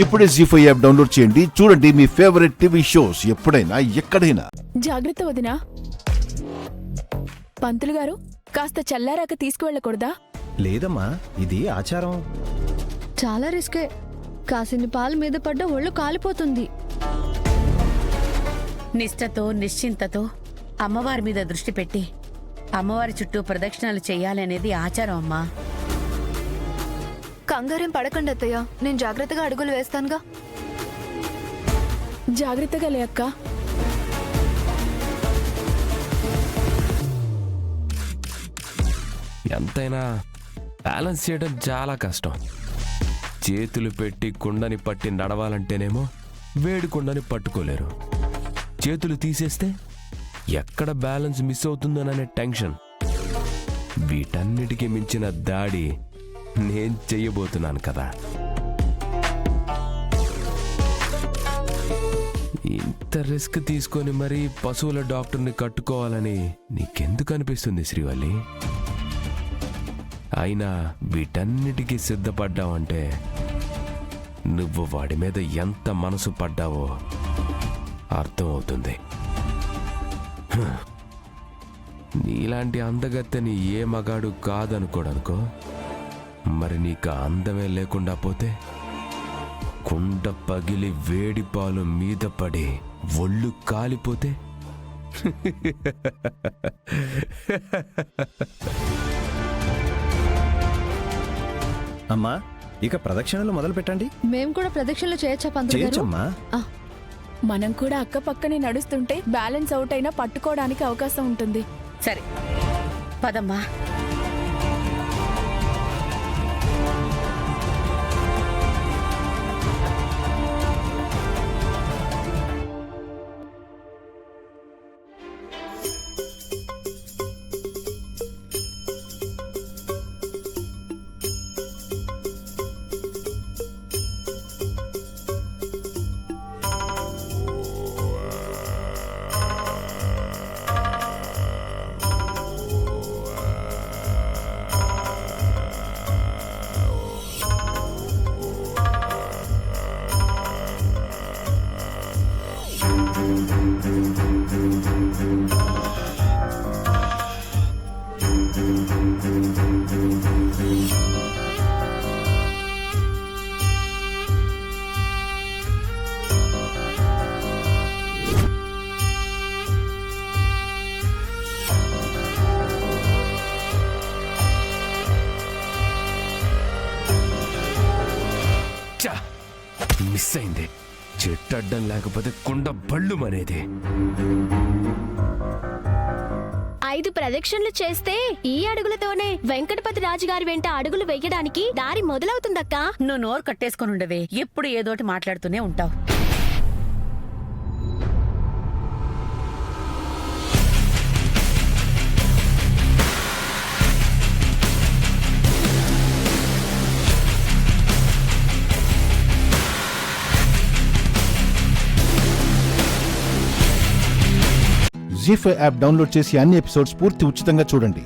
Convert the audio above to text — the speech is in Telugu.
ఇప్పుడే జీ5 యాప్ డౌన్లోడ్ చేయండి. చూడండి మీ ఫేవరెట్ టీవీ షోస్ ఎప్పుడైనా ఎక్కడైనా. జాగ్రత్త వదినా. పంతులు గారు కాస్త చల్లారాక తీసుకువెళ్ళకూడదా? లేదమ్మా, ఇది ఆచారం. చాలా రిస్కే. కాసిని పాలు మీద పడ్డ ఒళ్ళు కాలిపోతుంది. నిష్ఠతో నిశ్చింతతో అమ్మవారి మీద దృష్టి పెట్టి అమ్మవారి చుట్టూ ప్రదక్షిణలు చెయ్యాలనేది ఆచారం అమ్మా. కంగారేం పడకండి అత్తయ్య, నేను జాగ్రత్తగా అడుగులు వేస్తానుగా. జాగ్రత్తగా లే అక్క. ఎంతైనా బ్యాలెన్స్ చేయడం చాలా కష్టం. చేతులు పెట్టి కుండని పట్టి నడవాలంటేనేమో వేడి కుండని పట్టుకోలేరు. చేతులు తీసేస్తే ఎక్కడ బ్యాలెన్స్ మిస్ అవుతుందోననే టెన్షన్. వీటన్నిటికీ మించిన దాడి నేను చెయ్యబోతున్నాను కదా. ఇంత రిస్క్ తీసుకొని మరీ పశువుల డాక్టర్ని కట్టుకోవాలని నీకెందుకు అనిపిస్తుంది శ్రీవల్లి? అయినా వీటన్నిటికీ సిద్ధపడ్డావంటే నువ్వు వాడి మీద ఎంత మనసు పడ్డావో అర్థం అవుతుంది. నీలాంటి అందగత్తెని ఏ మగాడు కాదనుకోడనుకో. మరి నీకు అందమే లేకుండా పోతే కుండ పగిలి వేడి పాలు మీద పడి ఒళ్ళు కాలిపోతే అమ్మా, ఇక ప్రదక్షిణలు మొదలు పెట్టండి. మేము కూడా ప్రదక్షిణలు చేయొచ్చా పంతులు గారు? చేయొచ్చమ్మా. మనం కూడా అక్క పక్కనే నడుస్తుంటే బ్యాలెన్స్ అవుట్ అయినా పట్టుకోవడానికి అవకాశం ఉంటుంది. సరే పదమ్మా. మిస్ అయింది. చెట్టు అడ్డం లేకపోతే కుండ బళ్ళు మనేది. 5 ప్రదక్షిణలు చేస్తే ఈ అడుగులతోనే వెంకటపతి రాజుగారి వెంట అడుగులు వెయ్యడానికి దారి మొదలవుతుందక్కా. నువ్వు నోరు కట్టేసుకొని ఉండవే, ఎప్పుడు ఏదోటి మాట్లాడుతూనే ఉంటావు. జీ5 యాప్ డౌన్లోడ్ చేసి అన్ని ఎపిసోడ్స్ పూర్తి ఉచితంగా చూడండి.